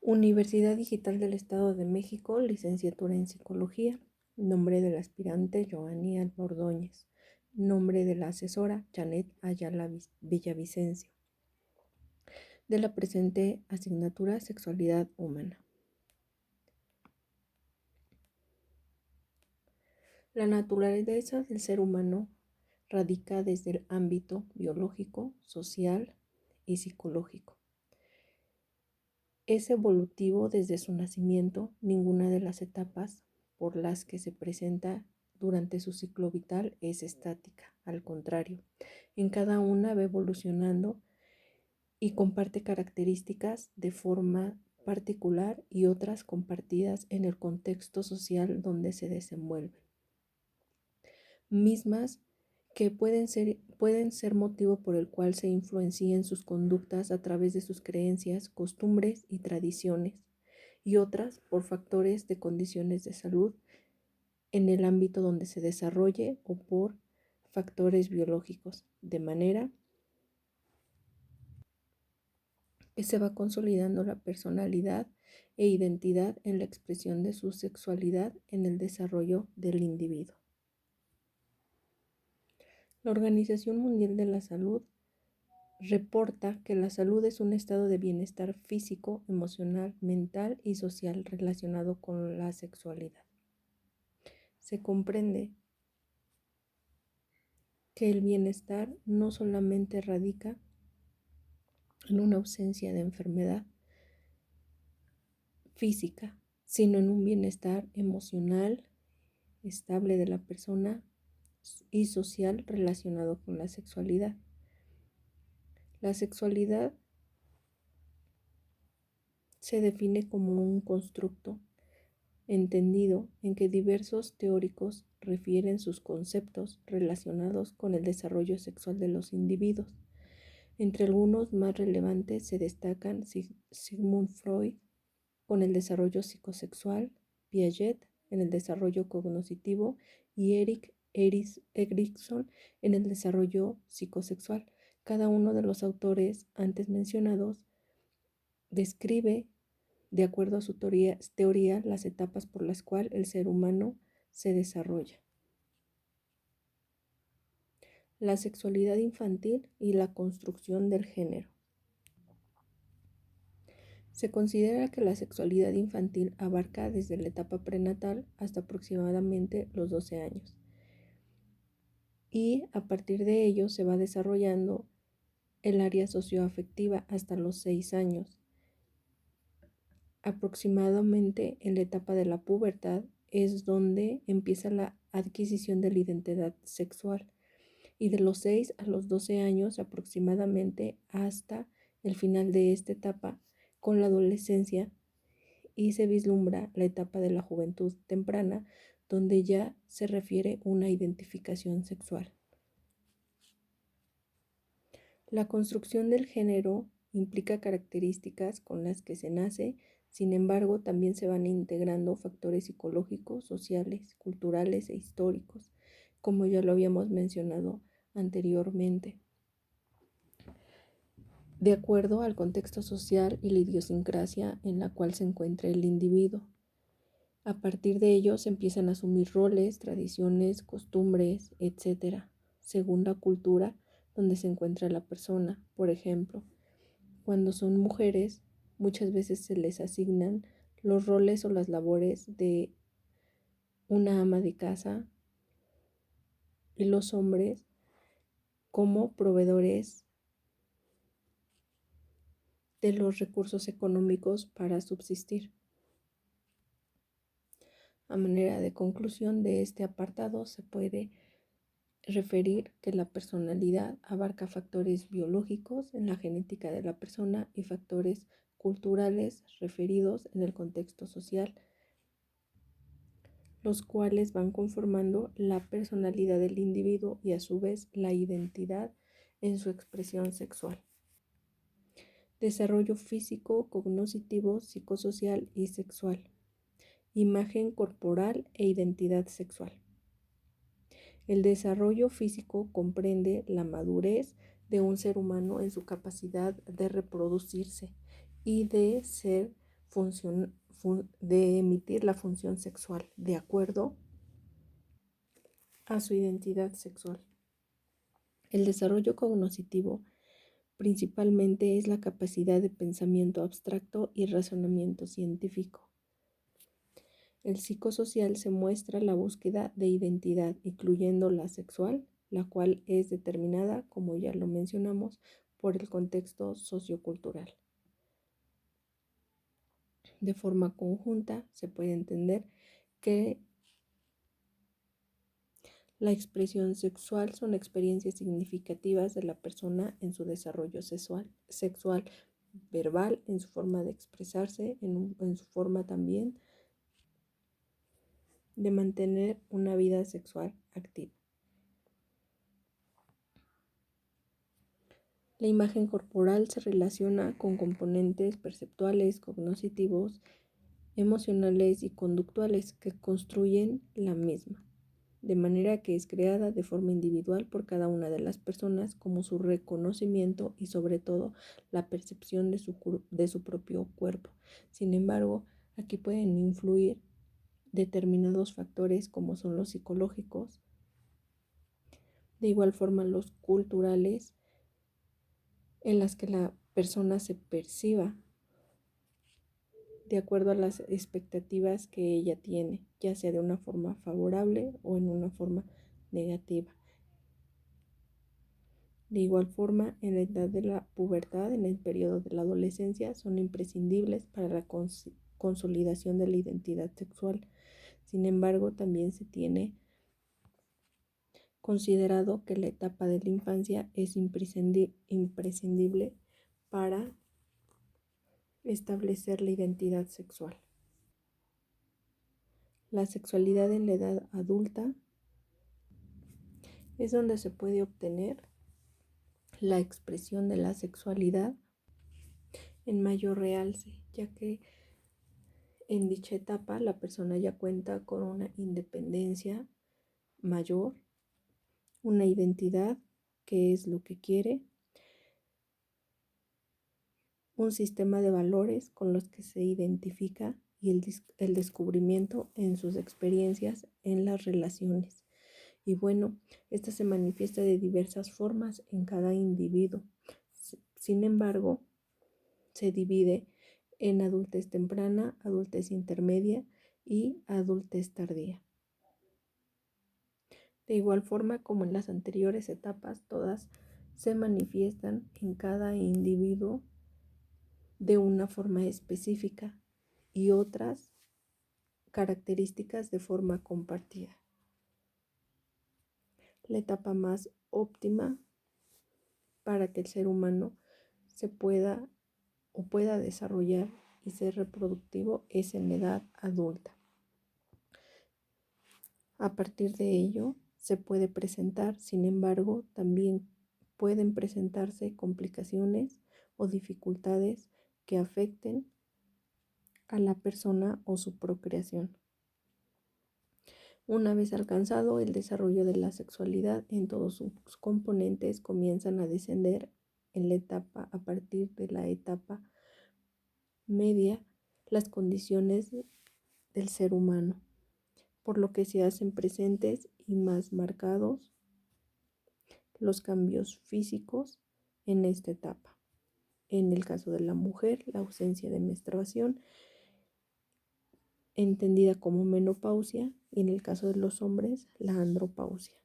Universidad Digital del Estado de México, licenciatura en Psicología. Nombre del aspirante, Joanny Alba Ordóñez. Nombre de la asesora, Janet Ayala Villavicencio. De la presente asignatura, Sexualidad Humana. La naturaleza del ser humano radica desde el ámbito biológico, social y psicológico. Es evolutivo desde su nacimiento. Ninguna de las etapas por las que se presenta durante su ciclo vital es estática. Al contrario, en cada una va evolucionando y comparte características de forma particular y otras compartidas en el contexto social donde se desenvuelven, mismas que pueden ser motivo por el cual se influencien sus conductas a través de sus creencias, costumbres y tradiciones, y otras por factores de condiciones de salud en el ámbito donde se desarrolle o por factores biológicos, de manera que se va consolidando la personalidad e identidad en la expresión de su sexualidad en el desarrollo del individuo. La Organización Mundial de la Salud reporta que la salud es un estado de bienestar físico, emocional, mental y social relacionado con la sexualidad. Se comprende que el bienestar no solamente radica en una ausencia de enfermedad física, sino en un bienestar emocional estable de la persona y social relacionado con la sexualidad. La sexualidad se define como un constructo entendido en que diversos teóricos refieren sus conceptos relacionados con el desarrollo sexual de los individuos. Entre algunos más relevantes se destacan Sigmund Freud con el desarrollo psicosexual, Piaget en el desarrollo cognitivo y Erik Erikson en el desarrollo psicosexual. Cada uno de los autores antes mencionados describe, de acuerdo a su teoría, las etapas por las cuales el ser humano se desarrolla. La sexualidad infantil y la construcción del género. Se considera que la sexualidad infantil abarca desde la etapa prenatal hasta aproximadamente los 12 años. Y a partir de ello se va desarrollando el área socioafectiva hasta los 6 años. Aproximadamente en la etapa de la pubertad es donde empieza la adquisición de la identidad sexual, y de los 6 a los 12 años aproximadamente hasta el final de esta etapa con la adolescencia, y se vislumbra la etapa de la juventud temprana donde ya se refiere una identificación sexual. La construcción del género implica características con las que se nace. Sin embargo, también se van integrando factores psicológicos, sociales, culturales e históricos, como ya lo habíamos mencionado anteriormente, de acuerdo al contexto social y la idiosincrasia en la cual se encuentra el individuo. A partir de ello se empiezan a asumir roles, tradiciones, costumbres, etc., según la cultura donde se encuentra la persona. Por ejemplo, cuando son mujeres, muchas veces se les asignan los roles o las labores de una ama de casa, y los hombres como proveedores de los recursos económicos para subsistir. A manera de conclusión de este apartado, se puede referir que la personalidad abarca factores biológicos en la genética de la persona y factores culturales referidos en el contexto social, los cuales van conformando la personalidad del individuo y a su vez la identidad en su expresión sexual. Desarrollo físico, cognitivo, psicosocial y sexual. Imagen corporal e identidad sexual. El desarrollo físico comprende la madurez de un ser humano en su capacidad de reproducirse y de ser de emitir la función sexual de acuerdo a su identidad sexual. El desarrollo cognitivo principalmente es la capacidad de pensamiento abstracto y razonamiento científico. El psicosocial se muestra la búsqueda de identidad, incluyendo la sexual, la cual es determinada, como ya lo mencionamos, por el contexto sociocultural. De forma conjunta, se puede entender que la expresión sexual son experiencias significativas de la persona en su desarrollo sexual verbal, en su forma de expresarse, en su forma también de mantener una vida sexual activa. La imagen corporal se relaciona con componentes perceptuales, cognitivos, emocionales y conductuales que construyen la misma, de manera que es creada de forma individual por cada una de las personas como su reconocimiento y sobre todo la percepción de su propio cuerpo. Sin embargo, aquí pueden influir determinados factores como son los psicológicos, de igual forma los culturales, en las que la persona se perciba de acuerdo a las expectativas que ella tiene, ya sea de una forma favorable o en una forma negativa. De igual forma, en la edad de la pubertad, en el periodo de la adolescencia, son imprescindibles para la consolidación de la identidad sexual. Sin embargo, también se tiene considerado que la etapa de la infancia es imprescindible para establecer la identidad sexual. La sexualidad en la edad adulta es donde se puede obtener la expresión de la sexualidad en mayor realce, ya que en dicha etapa la persona ya cuenta con una independencia mayor, una identidad, que es lo que quiere, un sistema de valores con los que se identifica y el descubrimiento en sus experiencias en las relaciones. Y bueno, esta se manifiesta de diversas formas en cada individuo. Sin embargo, se divide en adultez temprana, adultez intermedia y adultez tardía. De igual forma como en las anteriores etapas, todas se manifiestan en cada individuo de una forma específica y otras características de forma compartida. La etapa más óptima para que el ser humano se pueda desarrollar y ser reproductivo es en la edad adulta. A partir de ello se puede presentar, sin embargo, también pueden presentarse complicaciones o dificultades que afecten a la persona o su procreación. Una vez alcanzado el desarrollo de la sexualidad en todos sus componentes, comienzan a descender en la etapa, a partir de la etapa media, las condiciones del ser humano, por lo que se hacen presentes y más marcados los cambios físicos en esta etapa. En el caso de la mujer, la ausencia de menstruación, entendida como menopausia, y en el caso de los hombres, la andropausia.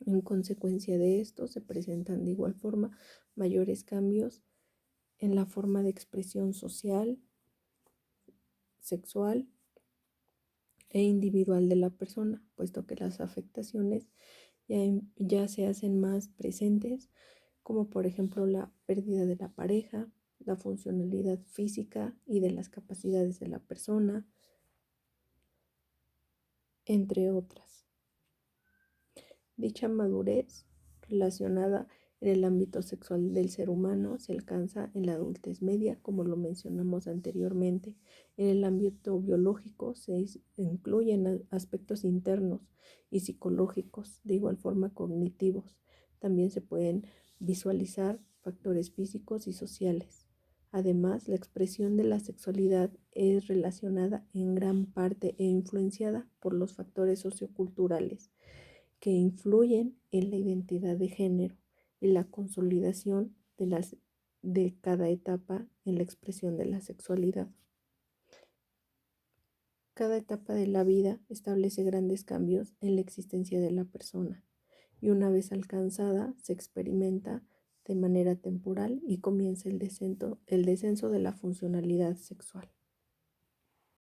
En consecuencia de esto, se presentan de igual forma mayores cambios en la forma de expresión social, sexual e individual de la persona, puesto que las afectaciones ya se hacen más presentes, como por ejemplo la pérdida de la pareja, la funcionalidad física y de las capacidades de la persona, entre otras. Dicha madurez relacionada en el ámbito sexual del ser humano se alcanza en la adultez media, como lo mencionamos anteriormente. En el ámbito biológico se incluyen aspectos internos y psicológicos, de igual forma cognitivos. También se pueden visualizar factores físicos y sociales. Además, la expresión de la sexualidad es relacionada en gran parte e influenciada por los factores socioculturales que influyen en la identidad de género y la consolidación de cada etapa en la expresión de la sexualidad. Cada etapa de la vida establece grandes cambios en la existencia de la persona y una vez alcanzada se experimenta de manera temporal y comienza el descenso de la funcionalidad sexual.